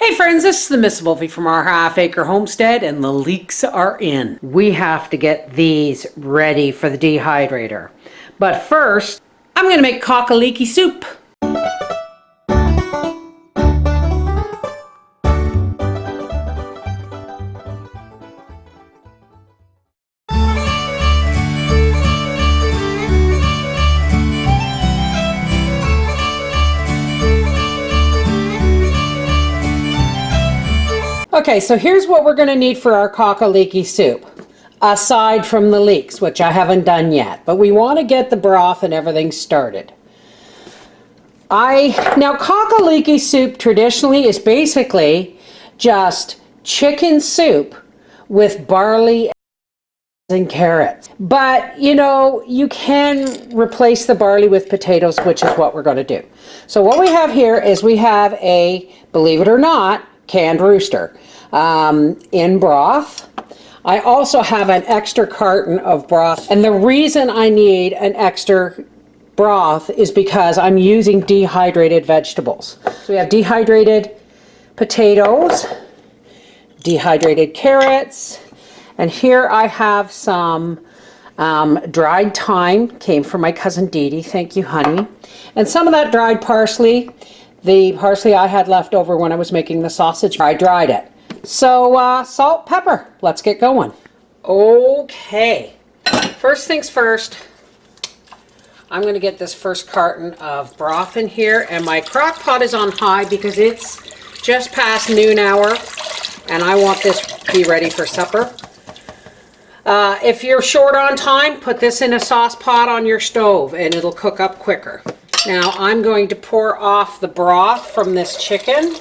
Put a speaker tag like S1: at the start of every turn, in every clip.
S1: Hey friends, this is the Miss Wolfie from our half-acre homestead, and the leeks are in. We have to get these ready for the dehydrator. But first, I'm going to make leeky soup. Okay, so here's what we're going to need for our leeky soup, aside from the leeks, which I haven't done yet. But we want to get the broth and everything started. Now, leeky soup traditionally is basically just chicken soup with barley and carrots. But, you know, you can replace the barley with potatoes, which is what we're going to do. So what we have here is we have a, believe it or not, canned rooster in broth. I also have an extra carton of broth, and the reason I need an extra broth is because I'm using dehydrated vegetables. So we have dehydrated potatoes, dehydrated carrots, and here I have some dried thyme, came from my cousin Dee Dee, thank you honey, and some of that dried parsley. The parsley I had left over when I was making the sausage, I dried it. So salt, pepper, let's get going. Okay, first things first, I'm going to get this first carton of broth in here, and my crock pot is on high because it's just past noon hour and I want this to be ready for supper. If you're short on time, put this in a sauce pot on your stove and it'll cook up quicker. Now I'm going to pour off the broth from this chicken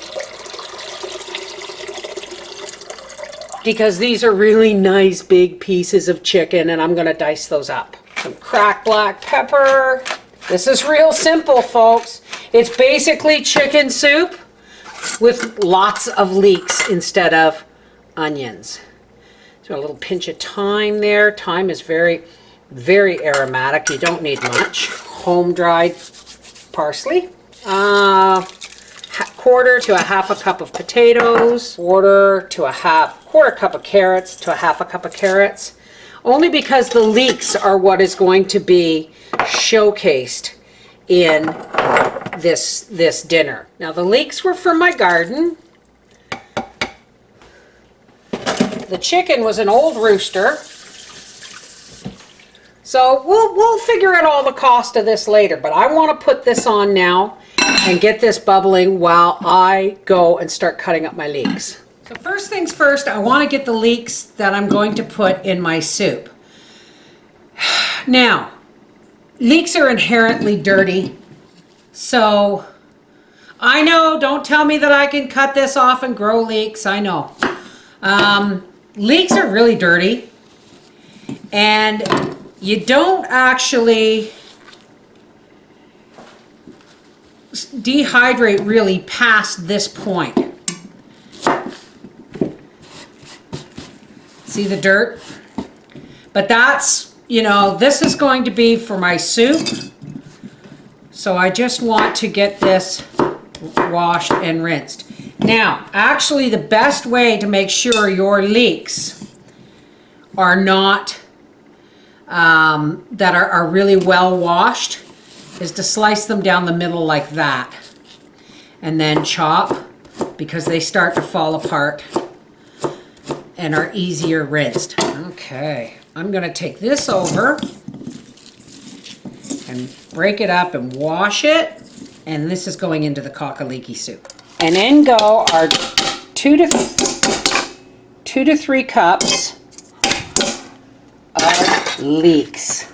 S1: because these are really nice big pieces of chicken, and I'm going to dice those up. Some cracked black pepper. This is real simple, folks. It's basically chicken soup with lots of leeks instead of onions. So a little pinch of thyme there. Thyme is very, very aromatic. You don't need much. Home dried parsley, quarter to a half a cup of potatoes, quarter cup of carrots to a half a cup of carrots, only because the leeks are what is going to be showcased in this dinner. Now the leeks were from my garden. The chicken was an old rooster. So we'll figure out all the cost of this later, but I want to put this on now and get this bubbling while I go and start cutting up my leeks. So first things first, I want to get the leeks that I'm going to put in my soup. Now, leeks are inherently dirty, so I know, don't tell me that I can cut this off and grow leeks, I know. Leeks are really dirty, and you don't actually dehydrate really past this point. See the dirt? But that's, you know, this is going to be for my soup. So I just want to get this washed and rinsed. Now, actually the best way to make sure your leeks are not that are really well washed is to slice them down the middle like that and then chop, because they start to fall apart and are easier rinsed. Okay, I'm going to take this over and break it up and wash it, and this is going into the leeky soup. And in go our 2 to 3 cups of leeks.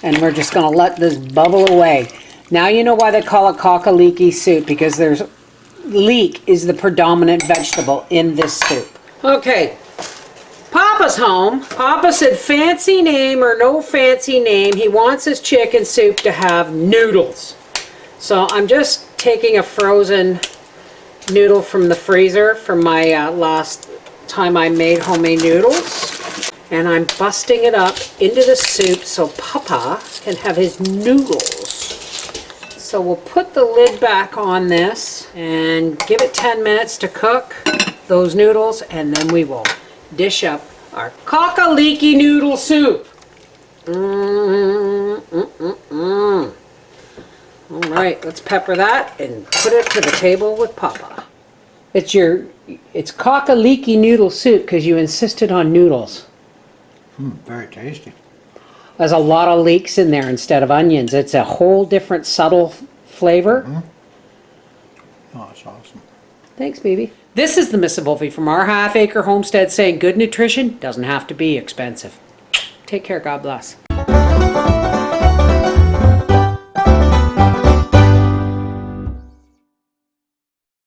S1: And we're just going to let this bubble away. Now you know why they call it leeky soup, because leek is the predominant vegetable in this soup. Okay, Papa's home. Papa said fancy name or no fancy name, he wants his chicken soup to have noodles. So I'm just taking a frozen noodle from the freezer from my last time I made homemade noodles. And I'm busting it up into the soup so Papa can have his noodles. So we'll put the lid back on this and give it 10 minutes to cook those noodles, and then we will dish up our leeky noodle soup. All right, let's pepper that and put it to the table with Papa. It's leeky noodle soup because you insisted on noodles.
S2: Very tasty.
S1: There's a lot of leeks in there instead of onions. It's a whole different subtle flavor.
S2: Oh, that's awesome.
S1: Thanks, baby. This is the Miss Wolfie from our half-acre homestead saying good nutrition doesn't have to be expensive. Take care. God bless.